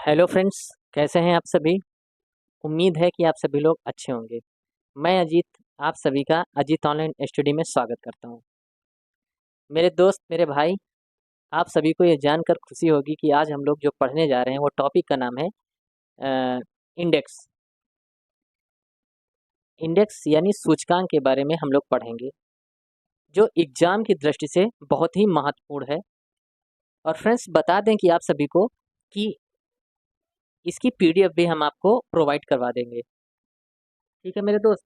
Hello friends, कैसे हैं आप सभी। उम्मीद है कि आप सभी लोग अच्छे होंगे। मैं अजीत, आप सभी का अजीत ऑनलाइन स्टडी में स्वागत करता हूं। मेरे दोस्त, मेरे भाई, आप सभी को ये जानकर खुशी होगी कि आज हम लोग जो पढ़ने जा रहे हैं वो टॉपिक का नाम है इंडेक्स। इंडेक्स यानी सूचकांक के बारे में हम लोग पढ़ेंगे, जो एग्जाम की दृष्टि से बहुत ही महत्वपूर्ण है। और फ्रेंड्स, बता दें कि आप सभी को कि इसकी पीडीएफ भी हम आपको प्रोवाइड करवा देंगे। ठीक है मेरे दोस्त।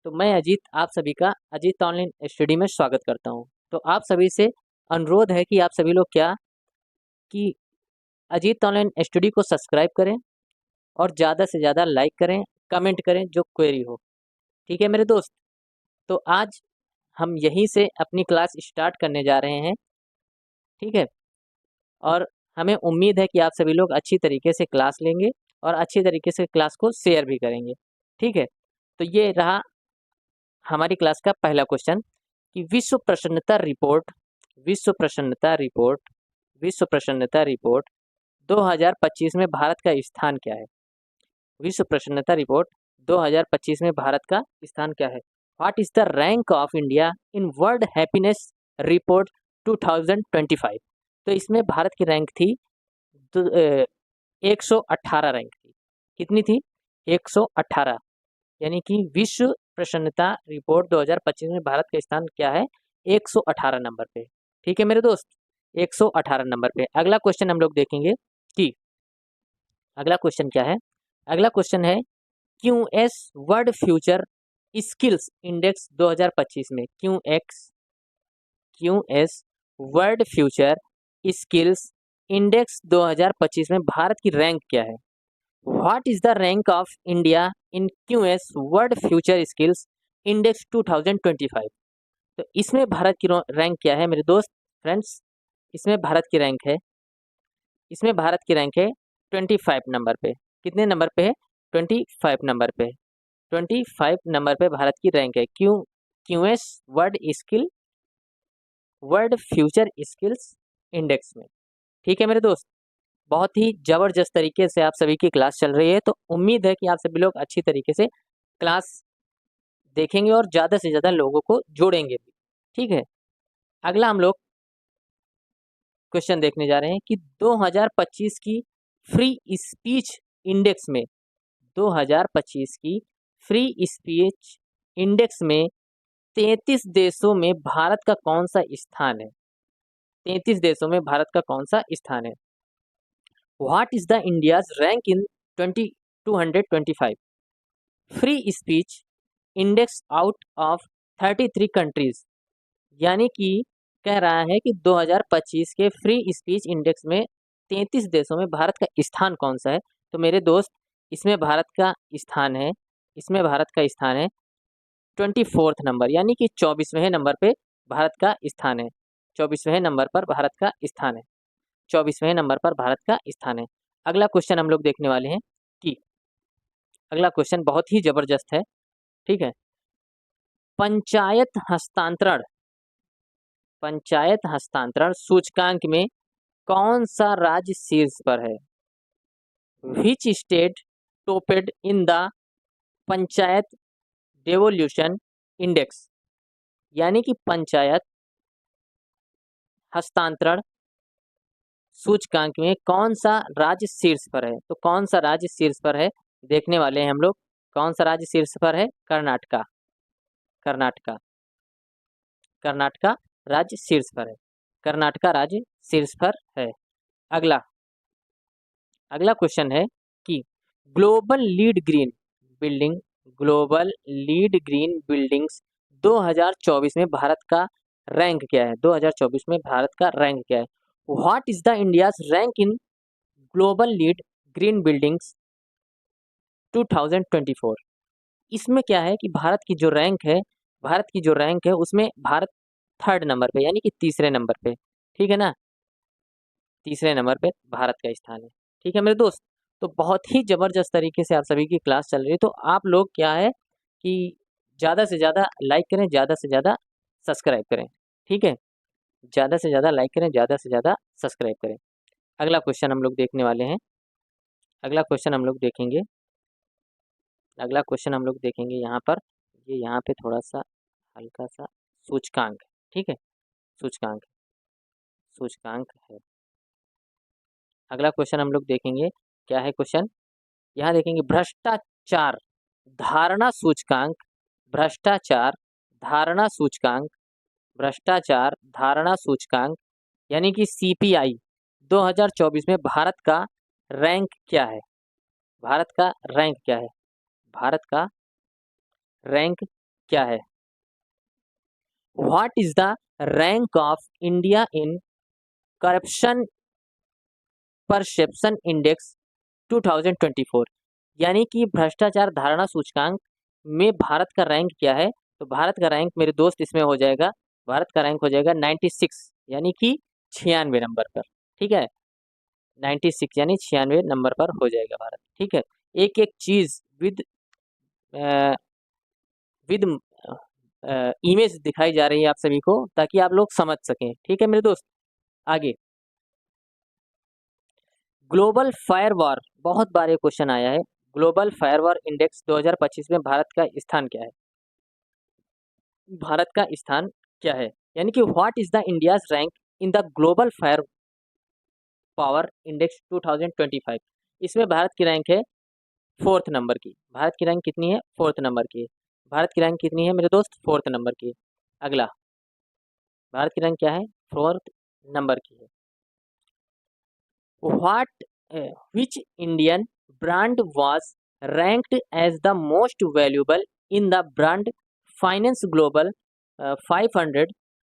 तो मैं अजीत, आप सभी का अजीत ऑनलाइन स्टडी में स्वागत करता हूं। तो आप सभी से अनुरोध है कि आप सभी लोग क्या कि अजीत ऑनलाइन स्टडी को सब्सक्राइब करें और ज़्यादा से ज़्यादा लाइक करें, कमेंट करें जो क्वेरी हो। ठीक है मेरे दोस्त। तो आज हम यहीं से अपनी क्लास स्टार्ट करने जा रहे हैं। ठीक है। और हमें उम्मीद है कि आप सभी लोग अच्छी तरीके से क्लास लेंगे और अच्छी तरीके से क्लास को शेयर भी करेंगे। ठीक है। तो ये रहा हमारी क्लास का पहला क्वेश्चन कि विश्व प्रसन्नता रिपोर्ट विश्व प्रसन्नता रिपोर्ट 2025 में भारत का स्थान क्या है। विश्व प्रसन्नता रिपोर्ट 2025 में भारत का स्थान क्या है। What is the rank of India in world happiness report 2025। तो इसमें भारत की रैंक थी 118 रैंक थी। कितनी थी? 118। यानी कि विश्व प्रसन्नता रिपोर्ट 2025 में भारत का स्थान क्या है? 118 नंबर पे। ठीक है मेरे दोस्त, 118 नंबर पे। अगला क्वेश्चन हम लोग देखेंगे कि अगला क्वेश्चन क्या है। अगला क्वेश्चन है QS world future skills index 2025 में QS world future skills index 2025 में भारत की रैंक क्या है। What is the rank of India in QS world future skills index 2025। तो इसमें भारत की रैंक क्या है मेरे दोस्त फ्रेंड्स। इसमें भारत की रैंक है 25 नंबर पे। कितने नंबर पे है? 25 नंबर पे। 25 नंबर पे भारत की रैंक है QS world future skills index में। ठीक है मेरे दोस्त। बहुत ही ज़बरदस्त तरीके से आप सभी की क्लास चल रही है, तो उम्मीद है कि आप सभी लोग अच्छी तरीके से क्लास देखेंगे और ज़्यादा से ज़्यादा लोगों को जोड़ेंगे भी। ठीक है। अगला हम लोग क्वेश्चन देखने जा रहे हैं कि 2025 की फ्री स्पीच इंडेक्स में 2025 की फ्री स्पीच इंडेक्स में 33 देशों में भारत का कौन सा स्थान है। 33 देशों में भारत का कौन सा स्थान है। What is the India's rank in 225 free speech index out of 33 countries. यानी कि कह रहा है कि 2025 के फ्री स्पीच इंडेक्स में 33 देशों में भारत का स्थान कौन सा है। तो मेरे दोस्त, इसमें भारत का स्थान है 24th नंबर, यानी कि 24वें नंबर पे भारत का स्थान है। 24वें नंबर पर भारत का स्थान है। 24वें नंबर पर भारत का स्थान है। अगला क्वेश्चन हम लोग देखने वाले हैं कि अगला क्वेश्चन बहुत ही जबरदस्त है। ठीक है। पंचायत हस्तांतरण सूचकांक में कौन सा राज्य शीर्ष पर है। Which state topped in the panchayat devolution index. यानी कि पंचायत हस्तांतरण सूचकांक में कौन सा राज्य शीर्ष पर है। तो कौन सा राज्य शीर्ष पर है देखने वाले हैं हम लोग। कौन सा राज्य शीर्ष पर है? कर्नाटका। कर्नाटका कर्नाटका राज्य शीर्ष पर है। कर्नाटका राज्य शीर्ष पर है। अगला अगला क्वेश्चन है कि building global lead green buildings 2024 में भारत का रैंक क्या है। 2024 में भारत का रैंक क्या है। What is the India's rank in global lead green buildings 2024। इसमें क्या है कि भारत की जो रैंक है उसमें भारत 3rd नंबर पे, यानी कि तीसरे नंबर पे। ठीक है ना, तीसरे नंबर पे भारत का स्थान है। ठीक है मेरे दोस्त। तो बहुत ही जबरदस्त तरीके से आप सभी की क्लास चल रही है। तो आप लोग क्या है कि ज़्यादा से ज़्यादा लाइक करें, ज़्यादा से ज़्यादा सब्सक्राइब करें। ठीक है। ज़्यादा से ज़्यादा लाइक करें, ज़्यादा से ज़्यादा सब्सक्राइब करें। अगला क्वेश्चन हम लोग देखने वाले हैं अगला क्वेश्चन हम लोग देखेंगे, अगला क्वेश्चन हम लोग देखेंगे यहाँ पर, ये यहाँ पे थोड़ा सा हल्का सा सूचकांक, ठीक है, सूचकांक, सूचकांक है। अगला क्वेश्चन हम लोग देखेंगे, क्या है क्वेश्चन, यहाँ देखेंगे भ्रष्टाचार धारणा सूचकांक, भ्रष्टाचार धारणा सूचकांक, भ्रष्टाचार धारणा सूचकांक यानी कि सीपीआई 2024 में भारत का रैंक क्या है, भारत का रैंक क्या है, भारत का रैंक क्या है। What is the rank of India in corruption perception index 2024, यानी कि भ्रष्टाचार धारणा सूचकांक में भारत का रैंक क्या है। तो भारत का रैंक मेरे दोस्त इसमें हो जाएगा, भारत का रैंक हो जाएगा 96 यानी कि 96 नंबर पर, ठीक है, 96 यानी 96 नंबर पर हो जाएगा भारत, ठीक है। एक एक चीज विद विद इमेज दिखाई जा रही है आप सभी को, ताकि आप लोग समझ सकें, ठीक है मेरे दोस्त। आगे ग्लोबल फायर वॉर, बहुत बार ये क्वेश्चन आया है, ग्लोबल फायर वॉर इंडेक्स 2025 में भारत का स्थान क्या है, भारत का स्थान क्या है, यानी कि what is the India's rank in the global fire power index 2025। इसमें भारत की रैंक है 4th नंबर की, भारत की रैंक कितनी है, 4th नंबर की, भारत की रैंक कितनी है मेरे दोस्त, 4th नंबर की। अगला भारत की रैंक क्या है, 4th नंबर की है। What which Indian brand was ranked as the most valuable in the brand finance global 500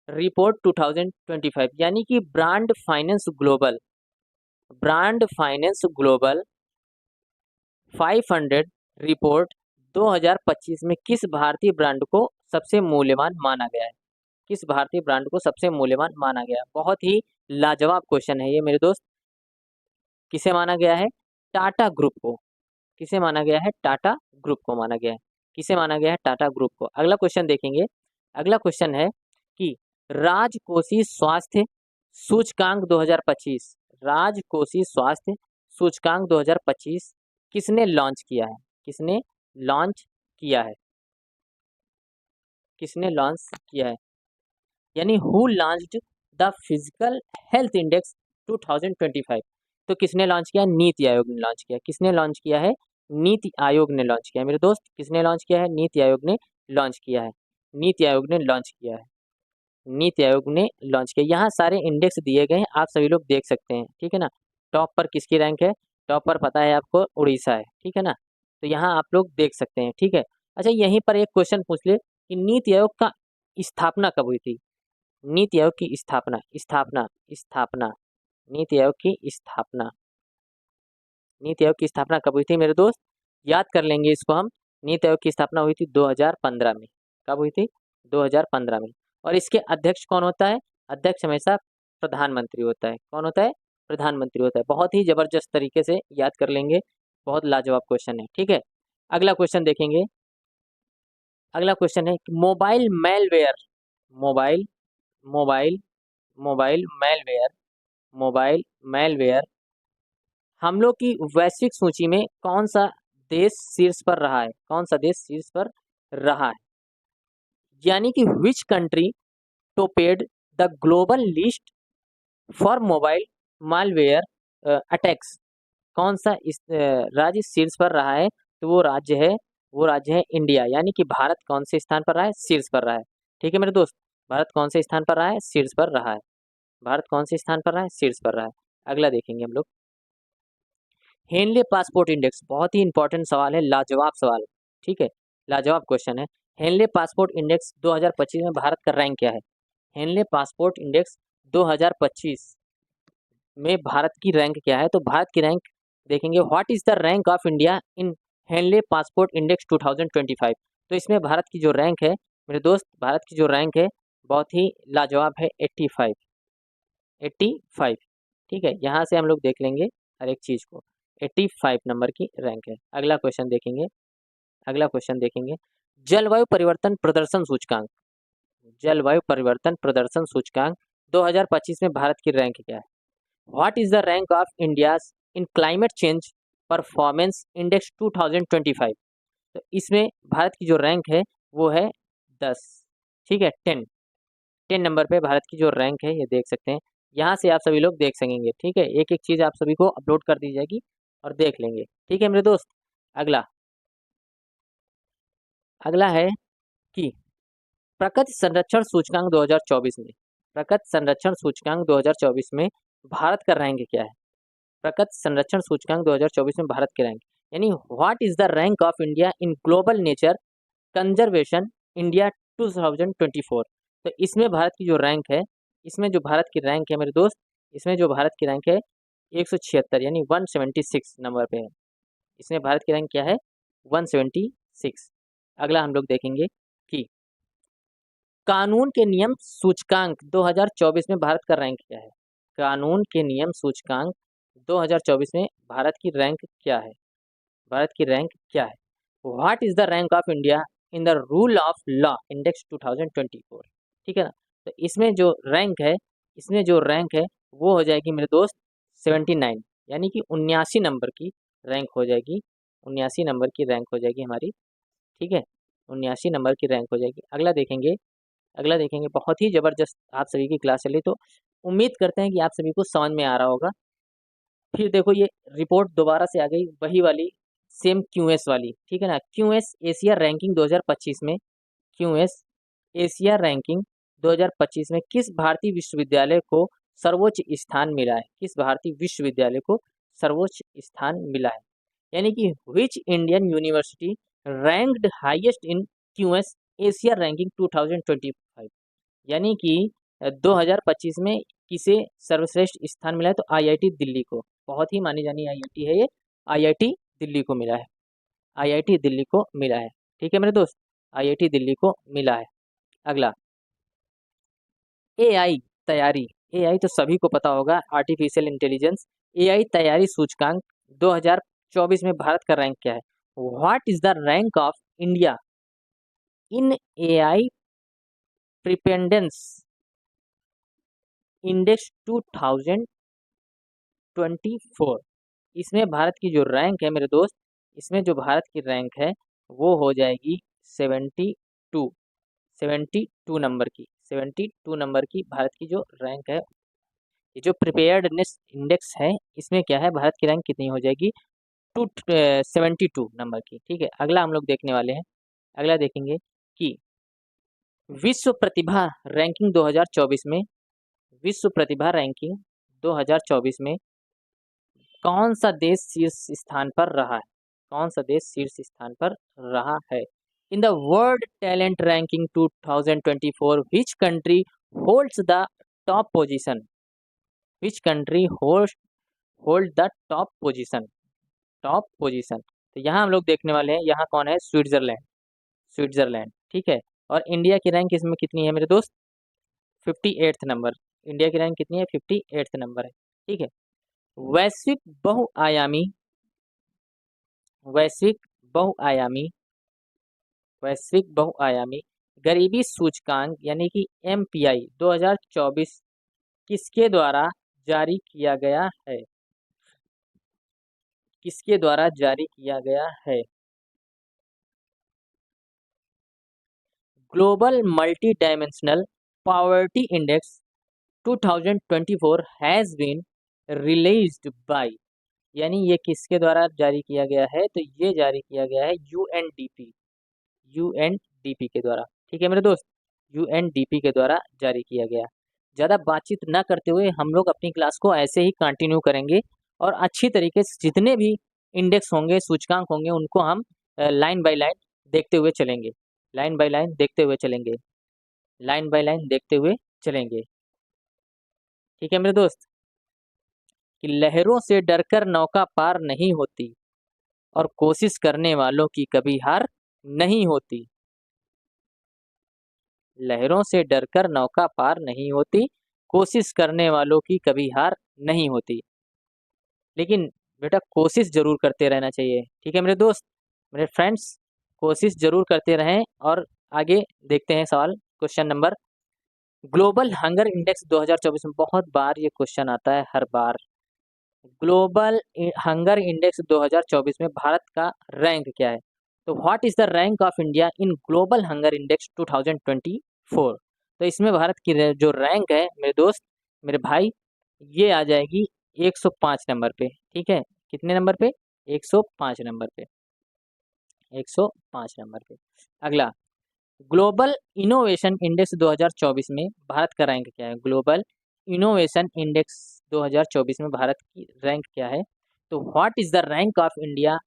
report 2025, यानी कि brand finance global, brand finance global 500 report 2025 में किस भारतीय ब्रांड को सबसे मूल्यवान माना गया है, किस भारतीय ब्रांड को सबसे मूल्यवान माना गया है। बहुत ही लाजवाब क्वेश्चन है ये मेरे दोस्त। किसे माना गया है, टाटा ग्रुप को, किसे माना गया है, टाटा ग्रुप को माना गया है, किसे माना गया है, टाटा ग्रुप को। अगला क्वेश्चन देखेंगे, अगला क्वेश्चन है कि राजकोषीय स्वास्थ्य सूचकांक 2025, राजकोषीय स्वास्थ्य सूचकांक 2025 किसने लॉन्च किया है, किसने लॉन्च किया है, किसने लॉन्च किया है, यानी who launched the physical health index 2025। तो किसने लॉन्च किया, नीति आयोग ने लॉन्च किया, किसने लॉन्च किया है, नीति आयोग ने लॉन्च किया मेरे दोस्त, किसने लॉन्च किया है, नीति आयोग ने लॉन्च किया है, नीति आयोग ने लॉन्च किया है, नीति आयोग ने लॉन्च किया। यहाँ सारे इंडेक्स दिए गए हैं, आप सभी लोग देख सकते हैं, ठीक है ना। टॉप पर किसकी रैंक है, टॉप पर पता है आपको, उड़ीसा है, ठीक है ना। तो यहाँ आप लोग देख सकते हैं, ठीक है। अच्छा यहीं पर एक क्वेश्चन पूछ ले कि नीति आयोग का स्थापना कब हुई थी, नीति आयोग की स्थापना, स्थापना, स्थापना, नीति आयोग की स्थापना, नीति आयोग की स्थापना कब हुई थी मेरे दोस्त, याद कर लेंगे इसको हम। नीति आयोग की स्थापना हुई थी 2015 में, कब हुई थी, 2015 में। और इसके अध्यक्ष कौन होता है, अध्यक्ष हमेशा प्रधानमंत्री होता है, कौन होता है, प्रधानमंत्री होता है। बहुत ही जबरदस्त तरीके से याद कर लेंगे, बहुत लाजवाब क्वेश्चन है, ठीक है। अगला क्वेश्चन देखेंगे, अगला क्वेश्चन है mobile malware, mobile mobile mobile malware, mobile malware हमलों की वैश्विक सूची में कौन सा देश शीर्ष पर रहा है, कौन सा देश शीर्ष पर रहा है, यानी कि which country topped the global list for mobile malware attacks, कौन सा इस राज्य शीर्ष पर रहा है। तो वो राज्य है, वो राज्य है इंडिया, यानी कि भारत कौन से स्थान पर रहा है, शीर्ष पर रहा है, ठीक है मेरे दोस्त। भारत कौन से स्थान पर रहा है, शीर्ष पर रहा है, भारत कौन से स्थान पर रहा है, शीर्ष पर रहा है। अगला देखेंगे हम लोग, हेनले पासपोर्ट इंडेक्स, बहुत ही इंपॉर्टेंट सवाल है, लाजवाब सवाल, ठीक है, लाजवाब क्वेश्चन है। हेनले पासपोर्ट इंडेक्स 2025 में भारत का रैंक क्या है, हेनले पासपोर्ट इंडेक्स 2025 में भारत की रैंक क्या है। तो भारत की रैंक देखेंगे, what is the rank of India in Henley passport index 2025। तो इसमें भारत की जो रैंक है मेरे दोस्त, भारत की जो रैंक है बहुत ही लाजवाब है, 85, 85, ठीक है। यहाँ से हम लोग देख लेंगे हर एक चीज़ को, 85 नंबर की रैंक है। अगला क्वेश्चन देखेंगे, अगला क्वेश्चन देखेंगे, जलवायु परिवर्तन प्रदर्शन सूचकांक, जलवायु परिवर्तन प्रदर्शन सूचकांक 2025 में भारत की रैंक क्या है। What is the rank of India in climate change performance index 2025। तो इसमें भारत की जो रैंक है वो है 10, ठीक है, 10 नंबर पे भारत की जो रैंक है ये देख सकते हैं। यहाँ से आप सभी लोग देख सकेंगे, ठीक है, एक एक चीज़ आप सभी को अपलोड कर दी जाएगी और देख लेंगे, ठीक है मेरे दोस्त। अगला अगला है कि प्रकृति संरक्षण सूचकांक 2024 में, प्रकृति संरक्षण सूचकांक 2024 में भारत का रैंक क्या है? प्रकृति संरक्षण सूचकांक 2024 में भारत के रैंक, यानी what is the rank of India in global nature conservation India 2024। तो इसमें भारत की जो रैंक है, इसमें जो भारत की रैंक है मेरे दोस्त, इसमें जो भारत की रैंक है 176 यानी 176 नंबर पे है। इसमें भारत की रैंक क्या है? 176। अगला हम लोग देखेंगे कि कानून के नियम सूचकांक 2024 में भारत का रैंक क्या है? कानून के नियम सूचकांक 2024 में भारत की रैंक क्या है? भारत की रैंक क्या है? What is the rank of India in the rule of law index 2024, ठीक है ना। तो इसमें जो रैंक है, इसमें जो रैंक है वो हो जाएगी मेरे दोस्त 79, यानी कि 79 नंबर की रैंक हो जाएगी, 79 नंबर की रैंक हो जाएगी हमारी, ठीक है, 79 नंबर की रैंक हो जाएगी। अगला देखेंगे, बहुत ही ज़बरदस्त आप सभी की क्लास चली, तो उम्मीद करते हैं कि आप सभी को समझ में आ रहा होगा। फिर देखो ये रिपोर्ट दोबारा से आ गई, वही वाली सेम क्यूएस वाली, ठीक है ना। क्यूएस एशिया रैंकिंग 2025 में, क्यूएस एशिया रैंकिंग 2025 में किस भारतीय विश्वविद्यालय को सर्वोच्च स्थान मिला है? किस भारतीय विश्वविद्यालय को सर्वोच्च स्थान मिला है? यानी कि which Indian university ranked highest in QS Asia ranking 2025, यानी कि 2025 में किसे सर्वश्रेष्ठ स्थान मिला है? तो आईआईटी दिल्ली को, बहुत ही मानी जानी आईआईटी है ये, आईआईटी दिल्ली को मिला है, आईआईटी दिल्ली को मिला है, ठीक है मेरे दोस्त, आईआईटी दिल्ली को मिला है। अगला एआई तैयारी, एआई तो सभी को पता होगा, आर्टिफिशियल इंटेलिजेंस, एआई तैयारी सूचकांक 2024 में भारत का रैंक क्या है? What is the rank of India in AI preparedness index 2024। इसमें भारत की जो रैंक है मेरे दोस्त, इसमें जो भारत की रैंक है वो हो जाएगी 72, 72 नंबर की, 72 नंबर की भारत की जो रैंक है। ये जो प्रिपेयर्डनेस इंडेक्स है इसमें क्या है, भारत की रैंक कितनी हो जाएगी? 72 नंबर की, ठीक है। अगला हम लोग देखने वाले हैं, अगला देखेंगे कि विश्व प्रतिभा रैंकिंग 2024 में, विश्व प्रतिभा रैंकिंग 2024 में कौन सा देश शीर्ष स्थान पर रहा है? कौन सा देश शीर्ष स्थान पर रहा है? In the world talent ranking 2024 which country holds the top position? Which country hold the top position? Top position, तो यहाँ हम लोग देखने वाले हैं, यहाँ कौन है? स्विट्जरलैंड, स्विट्जरलैंड, ठीक है। और इंडिया की रैंक इसमें कितनी है मेरे दोस्त? 58th नंबर, इंडिया की रैंक कितनी है? 58th नंबर है, ठीक है। वैश्विक बहुआयामी, वैश्विक बहुआयामी, वैश्विक बहुआयामी गरीबी सूचकांक यानी कि एमपीआई 2024 किसके द्वारा जारी किया गया है? किसके द्वारा जारी किया गया है? Global multi dimensional poverty index 2024 has been released by, यानी ये किसके द्वारा जारी किया गया है? तो ये जारी किया गया है यूएनडीपी, यूएनडीपी के द्वारा, ठीक है मेरे दोस्त, यूएनडीपी के द्वारा जारी किया गया। ज़्यादा बातचीत ना करते हुए हम लोग अपनी क्लास को ऐसे ही कंटिन्यू करेंगे और अच्छी तरीके से जितने भी इंडेक्स होंगे, सूचकांक होंगे, उनको हम लाइन बाय लाइन देखते हुए चलेंगे, लाइन बाय लाइन देखते हुए चलेंगे, लाइन बाय लाइन देखते हुए चलेंगे, ठीक है मेरे दोस्त। कि लहरों से डरकर नौका पार नहीं होती और कोशिश करने वालों की कभी हार नहीं होती। लहरों से डरकर नौका पार नहीं होती, कोशिश करने वालों की कभी हार नहीं होती। लेकिन बेटा कोशिश जरूर करते रहना चाहिए, ठीक है मेरे दोस्त, मेरे फ्रेंड्स, कोशिश जरूर करते रहें। और आगे देखते हैं सवाल, question number, global hunger index 2024 में बहुत बार ये क्वेश्चन आता है, हर बार ग्लोबल हंगर इंडेक्स 2024 में भारत का रैंक क्या है? तो what is the rank of India in global hunger index 2024? तो इसमें भारत की जो रैंक है मेरे दोस्त, मेरे भाई, ये आ जाएगी 105 नंबर पे। ठीक है, कितने नंबर पे? 105 नंबर पे, 105 नंबर पे। अगला, ग्लोबल इनोवेशन इंडेक्स 2024 में भारत का रैंक क्या है? ग्लोबल इनोवेशन इंडेक्स 2024 में भारत की रैंक क्या है? तो what is the rank of India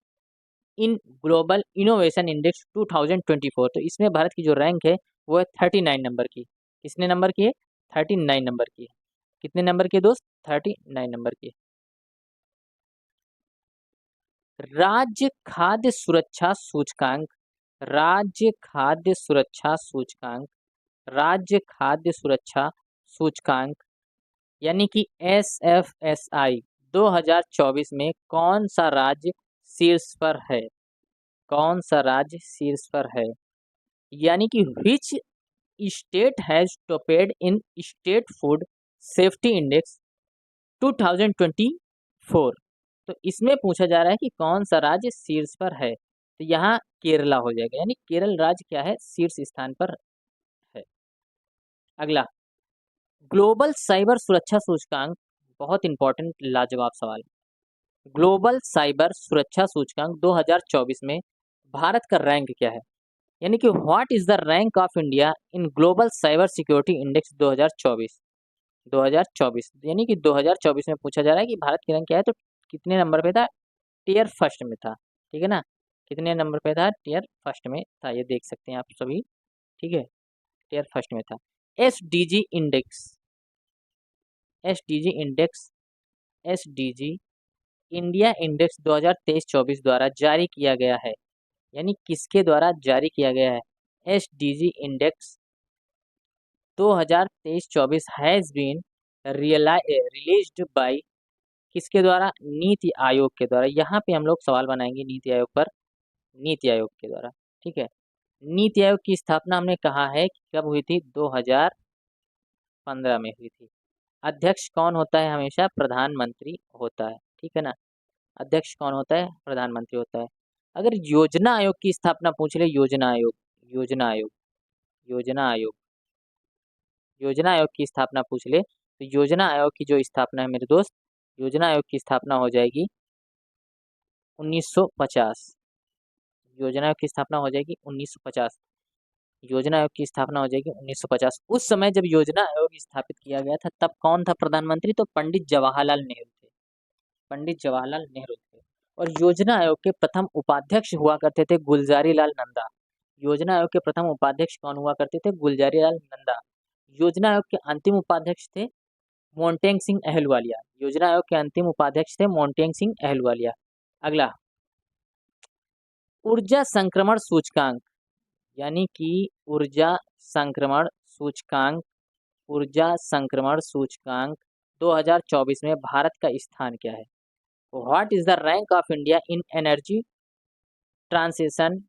in global innovation index 2024? तो इसमें भारत की जो रैंक है वो है 39 नंबर की। कितने नंबर की है? 39 नंबर की। कितने नंबर की दोस्त? 39 नंबर की। राज्य खाद्य सुरक्षा सूचकांक, राज्य खाद्य सुरक्षा सूचकांक, राज्य खाद्य सुरक्षा सूचकांक यानी कि SFSI 2024 में कौन सा राज्य शीर्ष पर है? कौन सा राज्य शीर्ष पर है? यानी कि which state has topped in state food safety index 2024? तो इसमें पूछा जा रहा है कि कौन सा राज्य शीर्ष पर है। तो यहाँ केरला हो जाएगा, यानी केरल राज्य क्या है? शीर्ष स्थान पर है। अगला, ग्लोबल साइबर सुरक्षा सूचकांक, बहुत इंपॉर्टेंट लाजवाब सवाल। ग्लोबल साइबर सुरक्षा सूचकांक 2024 में भारत का रैंक क्या है? यानी कि what is the rank of India in global cyber security index 2024? 2024 यानी कि 2024 में पूछा जा रहा है कि भारत की रैंक क्या है। तो कितने नंबर पे था? टियर फर्स्ट में था। ठीक है ना, कितने नंबर पे था? टियर फर्स्ट में था, ये देख सकते हैं आप सभी। ठीक है, टियर फर्स्ट में था। SDG index, SDG index, SDG India index 2023-24 द्वारा जारी किया गया है। यानी किसके द्वारा जारी किया गया है? SDG index 2023-24 has been released by, किसके द्वारा? नीति आयोग के द्वारा। यहाँ पे हम लोग सवाल बनाएंगे नीति आयोग पर, नीति आयोग के द्वारा। ठीक है, नीति आयोग की स्थापना हमने कहा है कि कब हुई थी? 2015 में हुई थी। अध्यक्ष कौन होता है? हमेशा प्रधानमंत्री होता है। ठीक है ना, अध्यक्ष कौन होता है? प्रधानमंत्री होता है। अगर योजना आयोग की स्थापना पूछ ले, योजना आयोग, योजना आयोग, योजना आयोग, योजना आयोग की स्थापना पूछ ले, तो योजना आयोग की जो स्थापना है मेरे दोस्त, योजना आयोग की स्थापना हो जाएगी 1950। योजना आयोग की स्थापना हो जाएगी 1950। योजना आयोग की स्थापना हो जाएगी 1950। उस समय जब योजना आयोग स्थापित किया गया था तब कौन था प्रधानमंत्री? तो पंडित जवाहरलाल नेहरू थे, पंडित जवाहरलाल नेहरू थे। और योजना आयोग के प्रथम उपाध्यक्ष हुआ करते थे गुलजारी लाल नंदा। योजना आयोग के प्रथम उपाध्यक्ष कौन हुआ करते थे? गुलजारी लाल नंदा। योजना आयोग के अंतिम उपाध्यक्ष थे मोन्टेग सिंह अहलूवालिया। योजना आयोग के अंतिम उपाध्यक्ष थे मोन्टेग सिंह अहलूवालिया। अगला, ऊर्जा संक्रमण सूचकांक, यानी कि ऊर्जा संक्रमण सूचकांक, ऊर्जा संक्रमण सूचकांक 2024 में भारत का स्थान क्या है? What is the rank of India in energy transition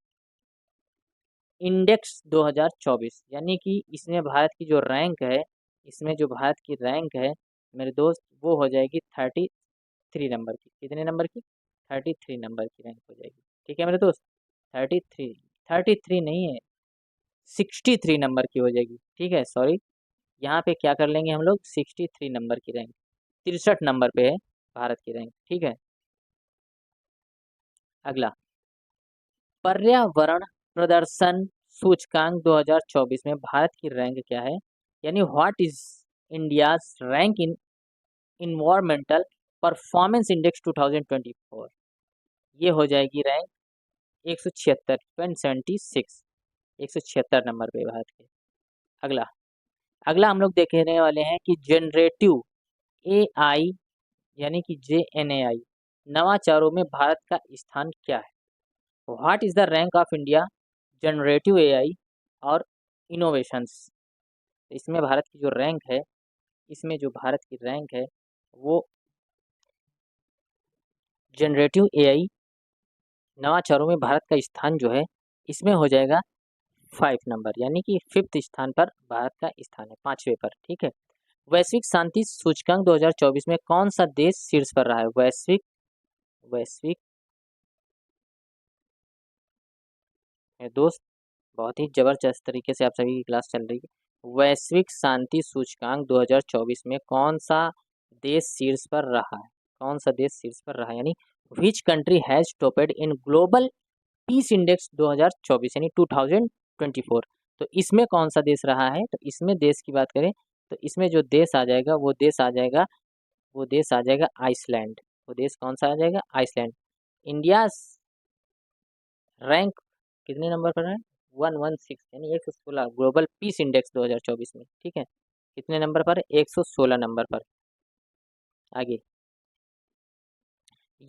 index 2024? यानी कि इसमें भारत की जो रैंक है, इसमें जो भारत की रैंक है मेरे दोस्त, वो हो जाएगी 33 नंबर की। कितने नंबर की? 33 नंबर की रैंक हो जाएगी। ठीक है मेरे दोस्त, 33, 33 नहीं है, 63 नंबर की हो जाएगी। ठीक है, सॉरी, यहाँ पे क्या कर लेंगे हम लोग? 63 नंबर की रैंक, 63 नंबर पे है भारत की रैंक। ठीक है, अगला, पर्यावरण प्रदर्शन सूचकांक 2024 में भारत की रैंक क्या है? यानी what is India's rank in environmental performance index 2024? ये हो जाएगी रैंक 176.76, 176 नंबर पे भारत के। अगला, अगला हम लोग देखने वाले हैं कि जनरेटिव AI यानी कि JNAI नवाचारों में भारत का स्थान क्या है? What is the rank of India generative AI और इनोवेशंस? इसमें भारत की जो रैंक है, इसमें जो भारत की रैंक है वो जनरेटिव AI नवाचारों में भारत का स्थान जो है इसमें हो जाएगा 5 नंबर, यानी कि 5th स्थान पर भारत का स्थान है, 5वें पर। ठीक है, वैश्विक शांति सूचकांक 2024 में कौन सा देश शीर्ष पर रहा है? वैश्विक दोस्त बहुत ही जबरदस्त तरीके से आप सभी की क्लास चल रही है। वैश्विक शांति सूचकांक 2024 में कौन सा देश शीर्ष पर रहा है? कौन सा देश शीर्ष पर रहा है? यानी which country has topped in global peace index 2024 यानी 2024। तो इसमें कौन सा देश रहा है? तो इसमें देश की बात करें तो इसमें जो देश आ जाएगा वो देश आ जाएगा आइसलैंड। वो देश कौन सा आ जाएगा? आइसलैंड। इंडिया रैंक कितने नंबर पर है? 116 यानी 116 ग्लोबल पीस इंडेक्स 2024 में। ठीक है, कितने नंबर पर? 116 नंबर पर। आगे,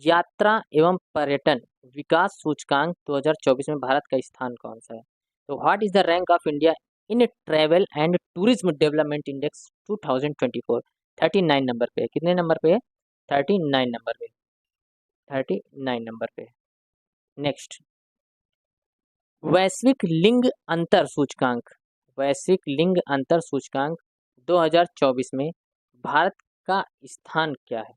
यात्रा एवं पर्यटन विकास सूचकांक 2024 में भारत का स्थान कौन सा है? तो what is the rank of India in travel and tourism development index 2024? 39 number पे है। कितने नंबर पे है? 39 नंबर पे। 39 नंबर पे। नेक्स्ट, वैश्विक लिंग अंतर सूचकांक 2024 में भारत का स्थान क्या है?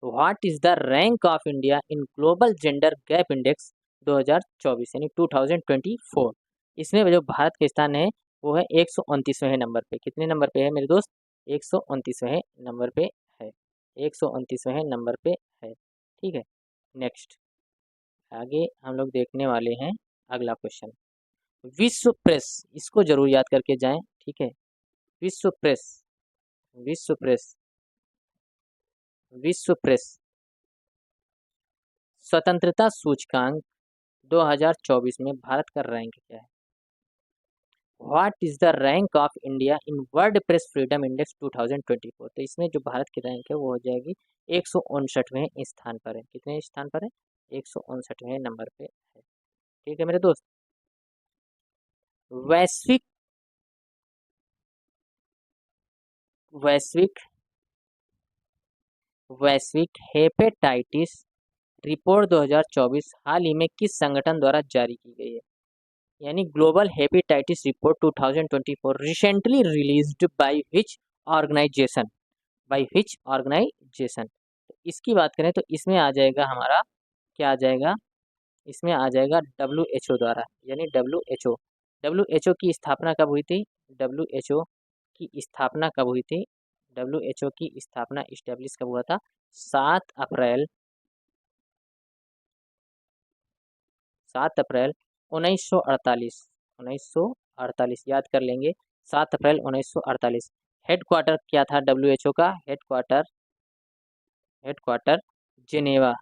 What is the rank of India in global gender gap index 2024 यानी 2024? इसमें जो भारत का स्थान है वो है 129वें नंबर पे। कितने नंबर पे है मेरे दोस्त? 129वें नंबर पे है। 129वें नंबर पे है। ठीक है, नेक्स्ट आगे हम लोग देखने वाले हैं अगला क्वेश्चन। विश्व प्रेस, इसको जरूर याद करके जाएं। ठीक है, विश्व प्रेस विश्व प्रेस विश्व प्रेस स्वतंत्रता सूचकांक 2024 में भारत का रैंक क्या है? What is the rank of India in world press freedom index 2024? तो इसमें जो भारत की रैंक है वो हो जाएगी 159वें स्थान पर है। कितने स्थान पर है? 159वें नंबर पे है। ठीक है मेरे दोस्त, वैश्विक वैश्विक वैश्विक हेपेटाइटिस रिपोर्ट 2024 हाल ही में किस संगठन द्वारा जारी की गई है? यानी global hepatitis report 2024 recently released by which organization? तो इसकी बात करें तो इसमें आ जाएगा हमारा, क्या आ जाएगा? इसमें आ जाएगा WHO द्वारा। यानी WHO की स्थापना कब हुई थी? WHO की स्थापना कब हुई थी? WHO की स्थापना इस्टेब्लिश कब हुआ था? 7 अप्रैल 1948 याद कर लेंगे। 7 अप्रैल 1948। हेडक्वार्टर क्या था WHO का? Headquarter Geneva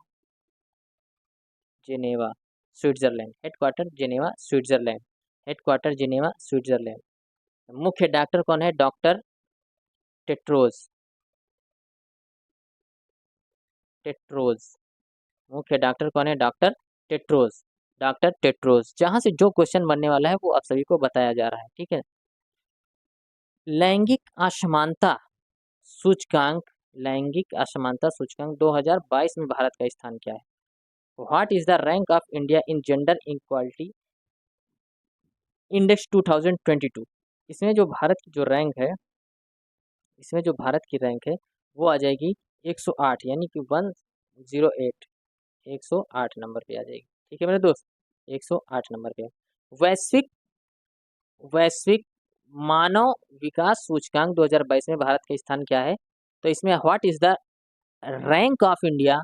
Switzerland. Headquarter Geneva Switzerland. मुख्य डॉक्टर कौन है? Doctor tetrose. मुख्य डॉक्टर कौन है? Doctor tetrose. जहां से जो क्वेश्चन बनने वाला है वो आप सभी को बताया जा रहा है। ठीक है, लैंगिक असमानता सूचकांक 2022 में भारत का स्थान क्या है? What is the rank of India in gender equality index 2022? इसमें जो भारत की रैंक है वो आ जाएगी 108 यानी कि 108 108 नंबर पे आ जाएगी। ठीक है मेरे दोस्त, 108 नंबर पे। वैश्विक वैश्विक मानव विकास सूचकांक 2022 में भारत का स्थान क्या है? तो इसमें what is the rank of India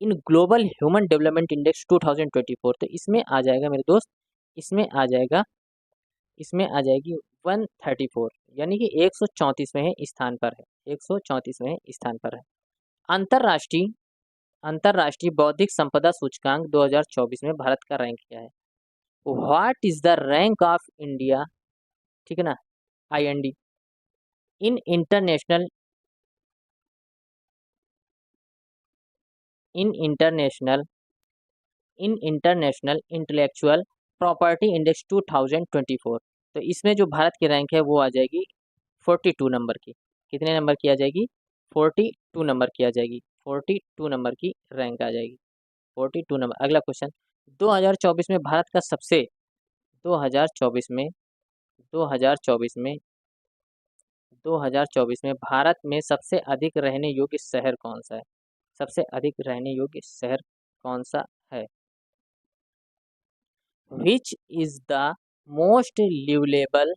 in global human development index 2024? तो इसमें आ जाएगा मेरे दोस्त, इसमें आ जाएगी 134 यानी कि 134वें स्थान पर है। 134वें स्थान पर है। अंतरराष्ट्रीय बौद्धिक संपदा सूचकांक 2024 में भारत का रैंक क्या है? What is the rank of India, ठीक है ना, IND in international intellectual property index 2024? तो इसमें जो भारत की रैंक है वो आ जाएगी 42 नंबर की। कितने नंबर की आ जाएगी? 42 नंबर की आ जाएगी। 42 नंबर की रैंक आ जाएगी। 42 नंबर। अगला क्वेश्चन, 2024 में भारत का सबसे 2024 में 2024 में भारत में सबसे अधिक रहने योग्य शहर कौन सा है? सबसे अधिक रहने योग्य शहर कौन सा है? Which is the most livable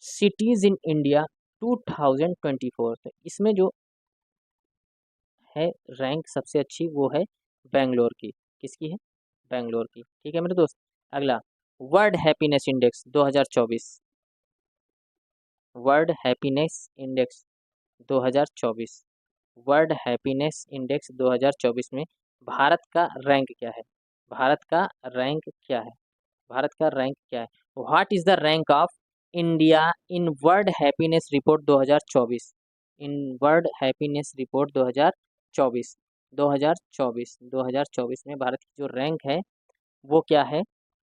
cities in India 2024? तो इसमें जो है रैंक सबसे अच्छी वो है बेंगलोर की। किसकी है? बेंगलोर की। ठीक है मेरे दोस्त। अगला, world happiness index 2024। World happiness index 2024। World happiness index 2024 में भारत का रैंक क्या है? भारत का रैंक क्या है? भारत का रैंक क्या है? What is the rank of India in world happiness report 2024? In world happiness report 2024। 2024 में भारत की जो रैंक है वो क्या है?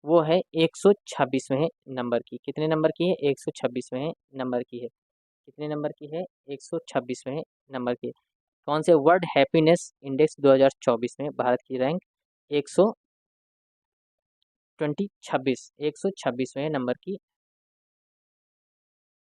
वो है 126वें नंबर की। कितने नंबर की है? 126वें नंबर की है। कितने नंबर की है? 126वें नंबर की। कौन से वर्ल्ड हैप्पीनेस इंडेक्स 2024 में भारत की रैंक 126वें नंबर की